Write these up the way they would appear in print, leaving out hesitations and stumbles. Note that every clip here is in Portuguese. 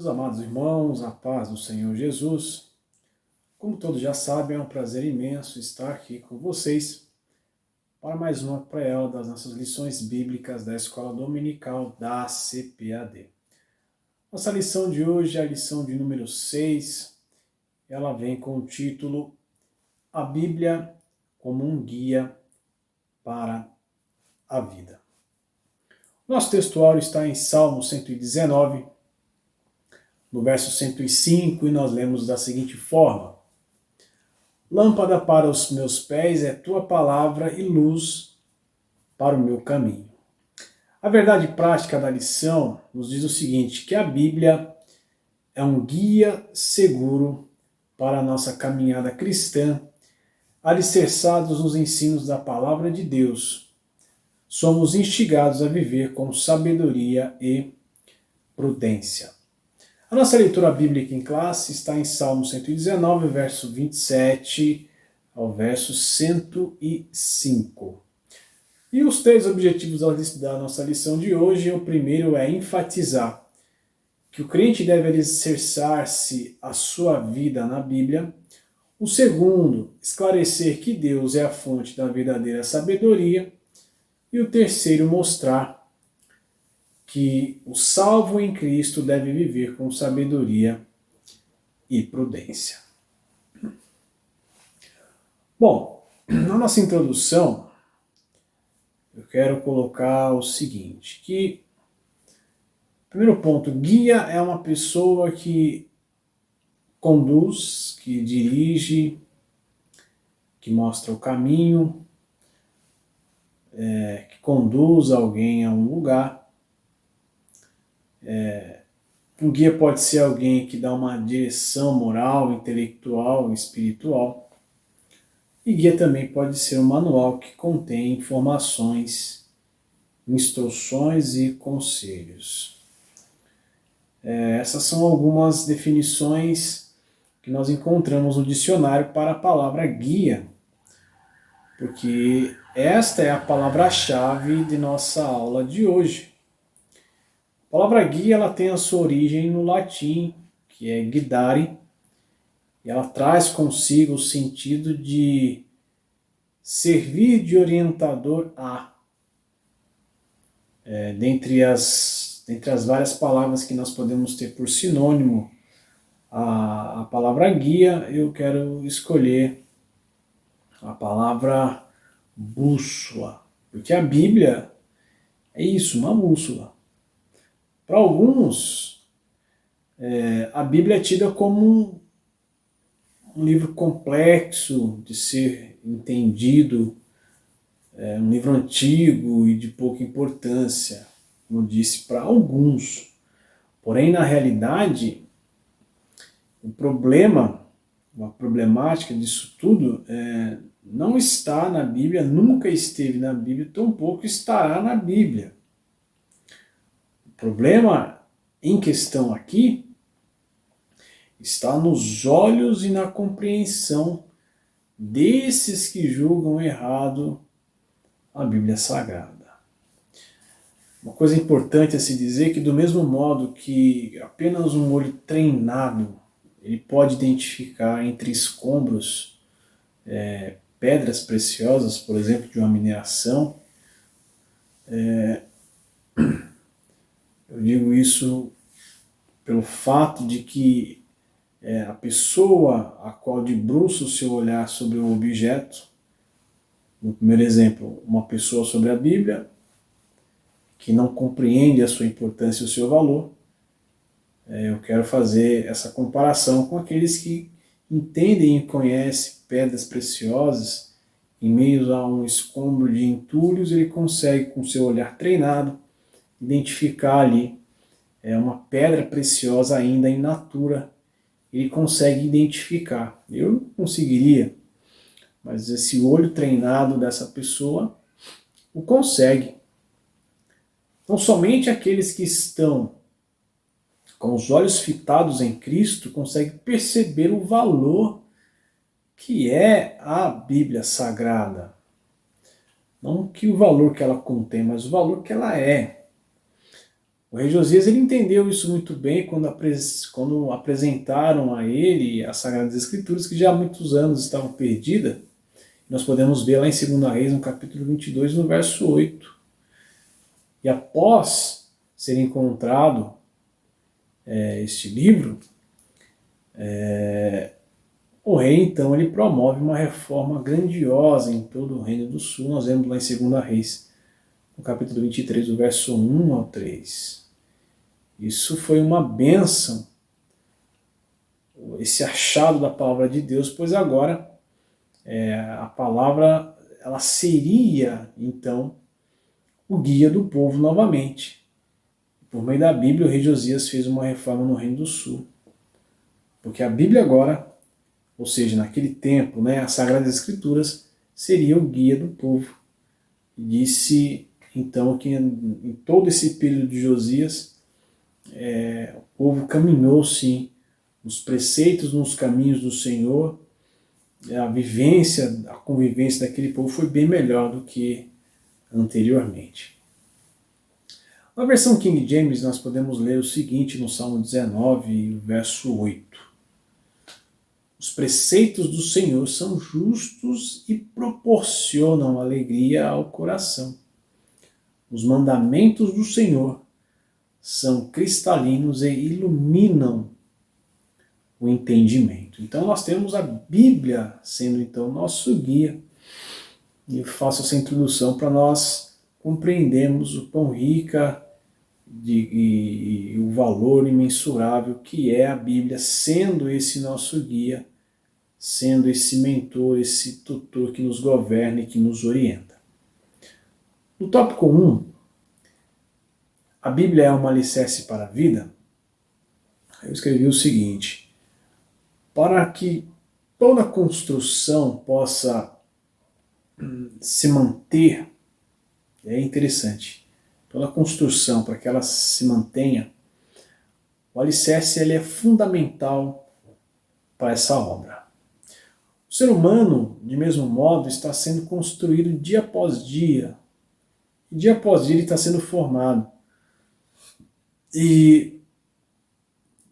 amados irmãos, a paz do Senhor Jesus. Como todos já sabem, é um prazer imenso estar aqui com vocês para mais uma pré-aula das nossas lições bíblicas da Escola Dominical da CPAD. Nossa lição de hoje é a lição de número 6. Ela vem com o título A Bíblia como um guia para a vida. Nosso textuário está em Salmo 119, no verso 105, e nós lemos da seguinte forma: Lâmpada para os meus pés é tua palavra e luz para o meu caminho. A verdade prática da lição nos diz o seguinte, que a Bíblia é um guia seguro para a nossa caminhada cristã, alicerçados nos ensinos da palavra de Deus. Somos instigados a viver com sabedoria e prudência. A nossa leitura bíblica em classe está em Salmo 119, verso 27 ao verso 105. E os três objetivos da nossa lição de hoje, o primeiro é enfatizar que o crente deve alicerçar-se a sua vida na Bíblia. O segundo, esclarecer que Deus é a fonte da verdadeira sabedoria. E o terceiro, mostrar que o salvo em Cristo deve viver com sabedoria e prudência. Bom, na nossa introdução, eu quero colocar o seguinte, que, primeiro ponto, guia é uma pessoa que conduz, que dirige, que mostra o caminho, que conduz alguém a um lugar. Um guia pode ser alguém que dá uma direção moral, intelectual, espiritual. E guia também pode ser um manual que contém informações, instruções e conselhos. Essas são algumas definições que nós encontramos no dicionário para a palavra guia, porque esta é a palavra-chave de nossa aula de hoje. A palavra guia ela tem a sua origem no latim, que é guidare, e ela traz consigo o sentido de servir de orientador a. Dentre as várias palavras que nós podemos ter por sinônimo a palavra guia, eu quero escolher a palavra bússola, porque a Bíblia é isso, uma bússola. Para alguns, a Bíblia é tida como um livro complexo de ser entendido, um livro antigo e de pouca importância, como disse, para alguns. Porém, na realidade, a problemática disso tudo não está na Bíblia, nunca esteve na Bíblia, tampouco estará na Bíblia. O problema em questão aqui está nos olhos e na compreensão desses que julgam errado a Bíblia Sagrada. Uma coisa importante a se dizer é que do mesmo modo que apenas um olho treinado ele pode identificar entre escombros pedras preciosas, por exemplo, de uma mineração, eu digo isso pelo fato de que a pessoa a qual debruça o seu olhar sobre o objeto, no primeiro exemplo, uma pessoa sobre a Bíblia, que não compreende a sua importância e o seu valor, eu quero fazer essa comparação com aqueles que entendem e conhecem pedras preciosas, em meio a um escombro de entulhos, ele consegue, com seu olhar treinado, identificar ali uma pedra preciosa ainda in natura, ele consegue identificar. Eu não conseguiria, mas esse olho treinado dessa pessoa o consegue. Então, somente aqueles que estão com os olhos fitados em Cristo conseguem perceber o valor que é a Bíblia Sagrada. Não que o valor que ela contém, mas o valor que ela é. O rei Josias ele entendeu isso muito bem quando apresentaram a ele as Sagradas Escrituras, que já há muitos anos estavam perdidas. Nós podemos ver lá em 2 Reis, no capítulo 22, no verso 8. E após ser encontrado este livro, o rei então ele promove uma reforma grandiosa em todo o Reino do Sul. Nós vemos lá em 2 Reis, no capítulo 23, do verso 1 ao 3. Isso foi uma bênção, esse achado da palavra de Deus, pois agora a palavra ela seria então o guia do povo novamente. Por meio da Bíblia, o rei Josias fez uma reforma no Reino do Sul. Porque a Bíblia agora, ou seja, naquele tempo, as Sagradas Escrituras, seria o guia do povo. E disse então que em todo esse período de Josias, o povo caminhou sim nos preceitos, nos caminhos do Senhor. A convivência daquele povo foi bem melhor do que anteriormente. Na versão King James nós podemos ler o seguinte no Salmo 19, verso 8. Os preceitos do Senhor são justos e proporcionam alegria ao coração. Os mandamentos do Senhor são cristalinos e iluminam o entendimento. Então nós temos a Bíblia sendo então nosso guia. E eu faço essa introdução para nós compreendermos o quão rica e o valor imensurável que é a Bíblia, sendo esse nosso guia, sendo esse mentor, esse tutor que nos governa e que nos orienta. No tópico 1, a Bíblia é um alicerce para a vida? Eu escrevi o seguinte: para que toda construção possa se manter, é interessante, toda construção, para que ela se mantenha, o alicerce ele é fundamental para essa obra. O ser humano, de mesmo modo, está sendo construído dia após dia. E dia após dia ele está sendo formado. E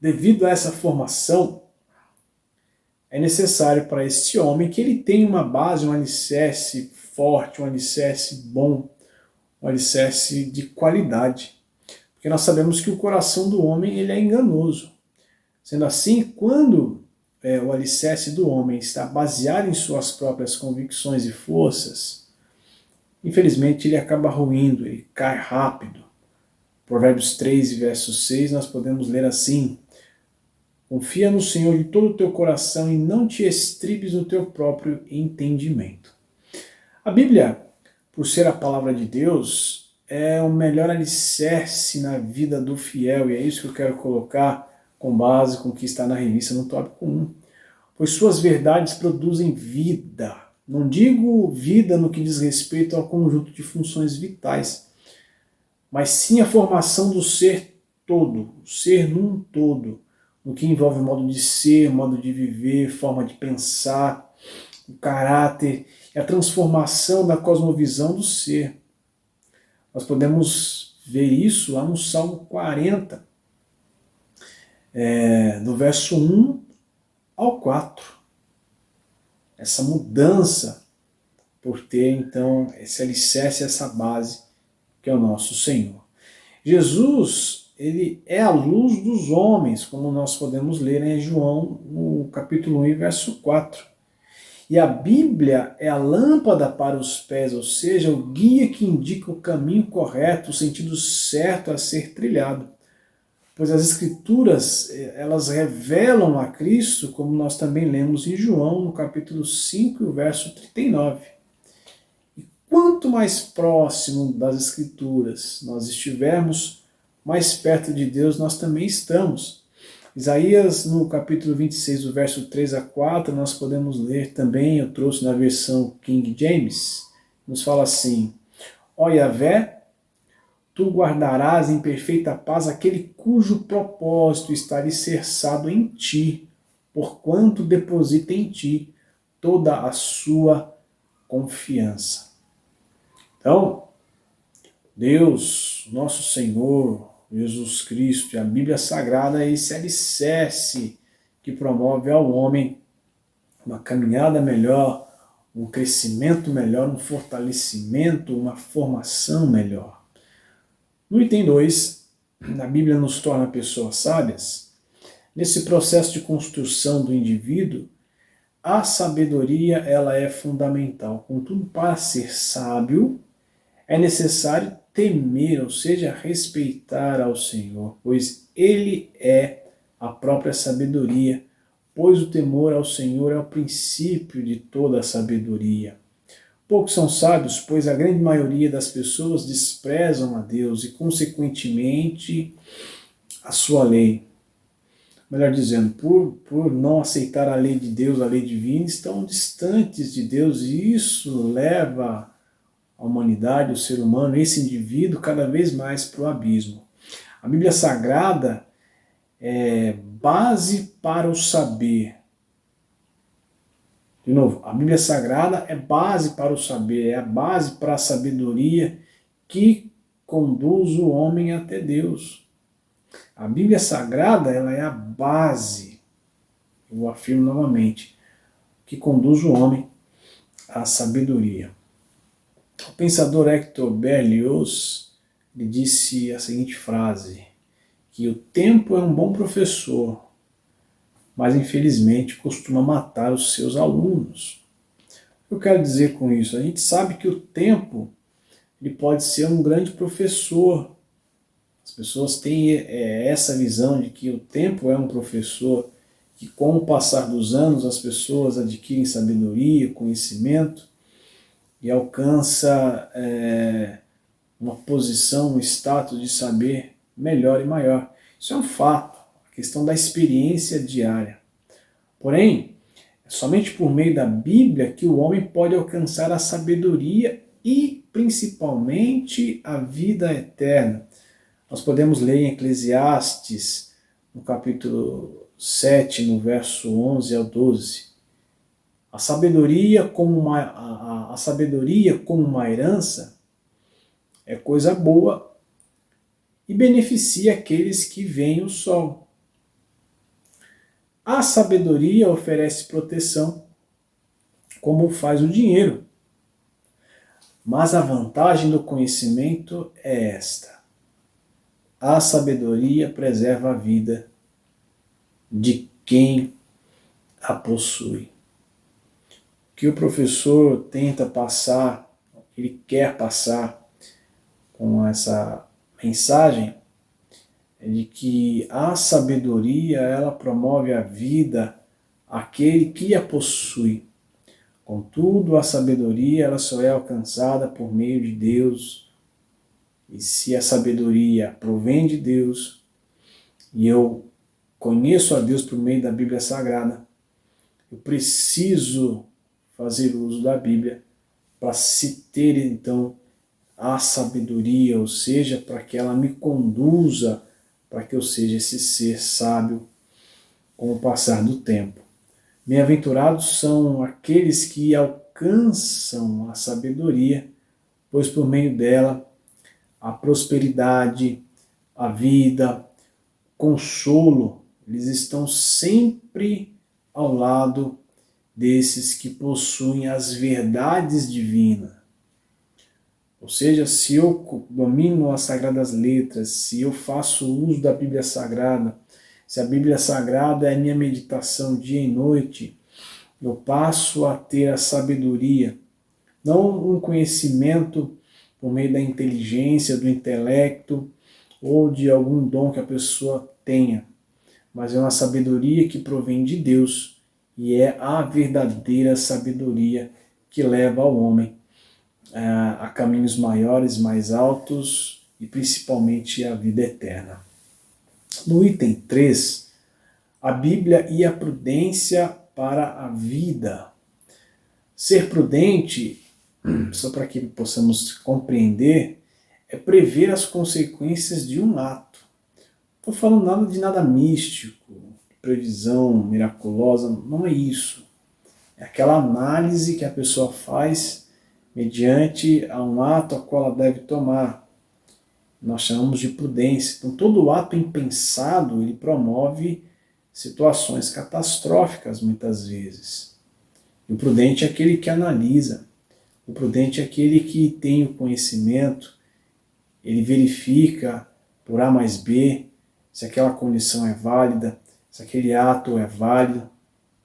devido a essa formação, é necessário para este homem que ele tenha uma base, um alicerce forte, um alicerce bom, um alicerce de qualidade. Porque nós sabemos que o coração do homem ele é enganoso. Sendo assim, quando o alicerce do homem está baseado em suas próprias convicções e forças, infelizmente ele acaba ruindo, ele cai rápido. Provérbios 3, verso 6, nós podemos ler assim: confia no Senhor de todo o teu coração e não te estribes no teu próprio entendimento. A Bíblia, por ser a palavra de Deus, é o melhor alicerce na vida do fiel, e é isso que eu quero colocar com base com o que está na revista no tópico 1. Pois suas verdades produzem vida. Não digo vida no que diz respeito ao conjunto de funções vitais, mas sim a formação do ser todo, o ser num todo, no que envolve o modo de ser, modo de viver, forma de pensar, o caráter e a transformação da cosmovisão do ser. Nós podemos ver isso lá no Salmo 40, do verso 1 ao 4. Essa mudança por ter, então, esse alicerce, essa base, que é o nosso Senhor. Jesus, ele é a luz dos homens, como nós podemos ler em João, no capítulo 1, verso 4. E a Bíblia é a lâmpada para os pés, ou seja, o guia que indica o caminho correto, o sentido certo a ser trilhado. Pois as Escrituras, elas revelam a Cristo, como nós também lemos em João, no capítulo 5, verso 39. E quanto mais próximo das Escrituras nós estivermos, mais perto de Deus nós também estamos. Isaías, no capítulo 26, do verso 3 a 4, nós podemos ler também, eu trouxe na versão King James, nos fala assim: ó Yahvé, tu guardarás em perfeita paz aquele cujo propósito está alicerçado em ti, porquanto deposita em ti toda a sua confiança. Então, Deus, nosso Senhor, Jesus Cristo. E a Bíblia Sagrada é esse alicerce que promove ao homem uma caminhada melhor, um crescimento melhor, um fortalecimento, uma formação melhor. No item 2, a Bíblia nos torna pessoas sábias. Nesse processo de construção do indivíduo, a sabedoria ela é fundamental. Contudo, para ser sábio, é necessário temer, ou seja, respeitar ao Senhor, pois Ele é a própria sabedoria, pois o temor ao Senhor é o princípio de toda a sabedoria. Poucos são sábios, pois a grande maioria das pessoas desprezam a Deus e, consequentemente, a sua lei. Melhor dizendo, por não aceitar a lei de Deus, a lei divina, estão distantes de Deus, e isso leva a humanidade, o ser humano, esse indivíduo, cada vez mais para o abismo. A Bíblia Sagrada é base para o saber. De novo, a Bíblia Sagrada é base para o saber, é a base para a sabedoria que conduz o homem até Deus. A Bíblia Sagrada ela é a base, eu afirmo novamente, que conduz o homem à sabedoria. O pensador Hector Berlioz lhe disse a seguinte frase, que o tempo é um bom professor, mas infelizmente costuma matar os seus alunos. O que eu quero dizer com isso? A gente sabe que o tempo ele pode ser um grande professor. As pessoas têm essa visão de que o tempo é um professor, que com o passar dos anos as pessoas adquirem sabedoria, conhecimento e alcança uma posição, um status de saber melhor e maior. Isso é um fato, a questão da experiência diária. Porém, é somente por meio da Bíblia que o homem pode alcançar a sabedoria e, principalmente, a vida eterna. Nós podemos ler em Eclesiastes, no capítulo 7, no verso 11 ao 12. A sabedoria como uma herança é coisa boa e beneficia aqueles que veem o sol. A sabedoria oferece proteção, como faz o dinheiro. Mas a vantagem do conhecimento é esta. A sabedoria preserva a vida de quem a possui. O que o professor tenta passar, ele quer passar com essa mensagem, é de que a sabedoria ela promove a vida àquele que a possui. Contudo, a sabedoria ela só é alcançada por meio de Deus. E se a sabedoria provém de Deus, e eu conheço a Deus por meio da Bíblia Sagrada, eu preciso fazer uso da Bíblia para se ter então a sabedoria, ou seja, para que ela me conduza, para que eu seja esse ser sábio com o passar do tempo. Bem-aventurados são aqueles que alcançam a sabedoria, pois por meio dela a prosperidade, a vida, consolo, eles estão sempre ao lado desses que possuem as verdades divinas. Ou seja, se eu domino as Sagradas Letras, se eu faço uso da Bíblia Sagrada, se a Bíblia Sagrada é minha meditação dia e noite, eu passo a ter a sabedoria, não um conhecimento por meio da inteligência, do intelecto ou de algum dom que a pessoa tenha, mas é uma sabedoria que provém de Deus e é a verdadeira sabedoria que leva ao homem a caminhos maiores, mais altos e principalmente a vida eterna. No item 3, a Bíblia e a prudência para a vida. Ser prudente, só para que possamos compreender, é prever as consequências de um ato. Não estou falando nada de nada místico, previsão miraculosa, não é isso. É aquela análise que a pessoa faz mediante a um ato a qual ela deve tomar. nós chamamos de prudência. Então, todo ato impensado, ele promove situações catastróficas, muitas vezes. E o prudente é aquele que analisa, o prudente é aquele que tem o conhecimento, ele verifica por A mais B se aquela condição é válida, se aquele ato é válido,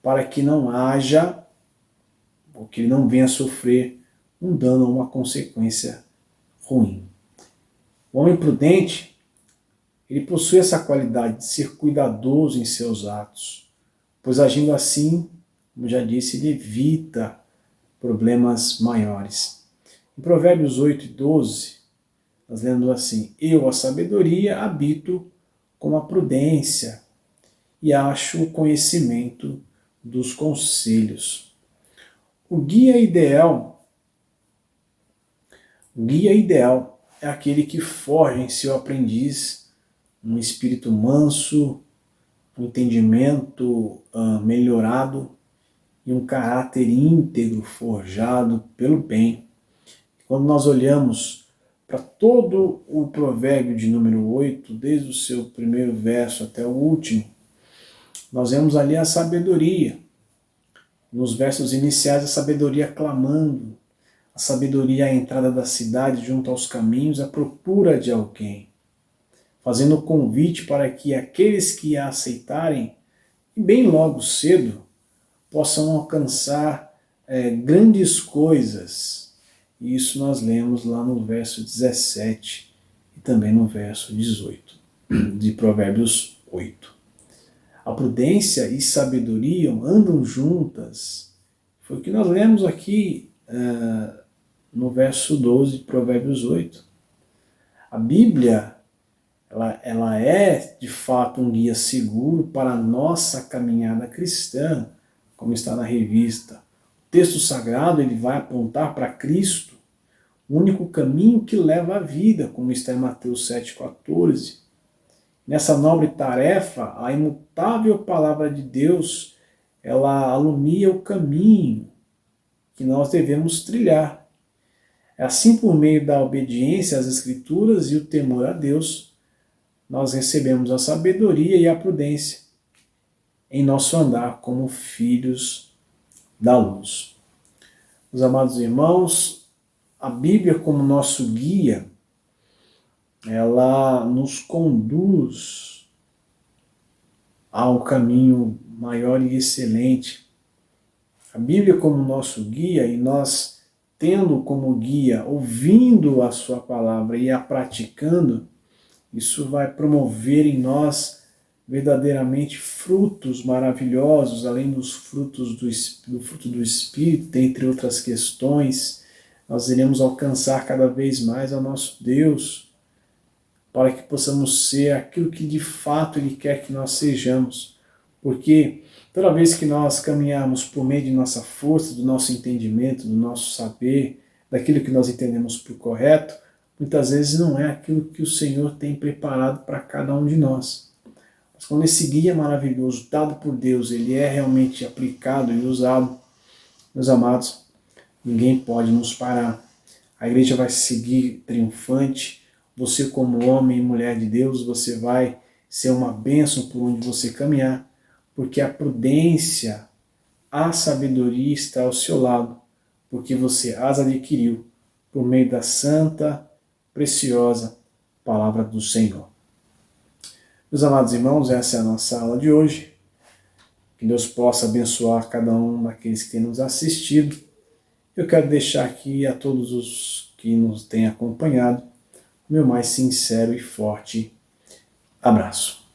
para que não haja, ou que ele não venha a sofrer um dano ou uma consequência ruim. O homem prudente, ele possui essa qualidade de ser cuidadoso em seus atos, pois agindo assim, como já disse, ele evita problemas maiores. Em Provérbios 8:12, nós lemos assim: eu, a sabedoria, habito com a prudência e acho o conhecimento dos conselhos. O guia ideal é aquele que forja em seu aprendiz um espírito manso, um entendimento melhorado e um caráter íntegro forjado pelo bem. Quando nós olhamos para todo o provérbio de número 8, desde o seu primeiro verso até o último, nós vemos ali a sabedoria. Nos versos iniciais, a sabedoria clamando, a sabedoria à entrada da cidade, junto aos caminhos, à procura de alguém, fazendo o convite para que aqueles que a aceitarem, bem logo cedo, possam alcançar grandes coisas. E isso nós lemos lá no verso 17 e também no verso 18 de Provérbios 8. A prudência e sabedoria andam juntas. Foi o que nós lemos aqui no verso 12 de Provérbios 8. A Bíblia, ela é de fato um guia seguro para a nossa caminhada cristã, como está na revista. O texto sagrado ele vai apontar para Cristo, o único caminho que leva à vida, como está em Mateus 7,14. Nessa nobre tarefa, a imutável palavra de Deus, ela alumia o caminho que nós devemos trilhar. É assim, por meio da obediência às Escrituras e o temor a Deus, nós recebemos a sabedoria e a prudência em nosso andar como filhos da luz. Meus amados irmãos, a Bíblia como nosso guia, ela nos conduz ao caminho maior e excelente. A Bíblia como nosso guia, e nós tendo como guia, ouvindo a sua palavra e a praticando, isso vai promover em nós verdadeiramente frutos maravilhosos, além dos frutos do fruto do Espírito, entre outras questões. Nós iremos alcançar cada vez mais ao nosso Deus, para que possamos ser aquilo que de fato Ele quer que nós sejamos. Porque toda vez que nós caminharmos por meio de nossa força, do nosso entendimento, do nosso saber, daquilo que nós entendemos por correto, muitas vezes não é aquilo que o Senhor tem preparado para cada um de nós. Mas quando esse guia maravilhoso, dado por Deus, ele é realmente aplicado e usado, meus amados, ninguém pode nos parar. A igreja vai seguir triunfante. Você, como homem e mulher de Deus, você vai ser uma bênção por onde você caminhar, porque a prudência, a sabedoria está ao seu lado, porque você as adquiriu por meio da santa, preciosa palavra do Senhor. Meus amados irmãos, essa é a nossa aula de hoje. Que Deus possa abençoar cada um daqueles que têm nos assistido. Eu quero deixar aqui a todos os que nos têm acompanhado meu mais sincero e forte abraço.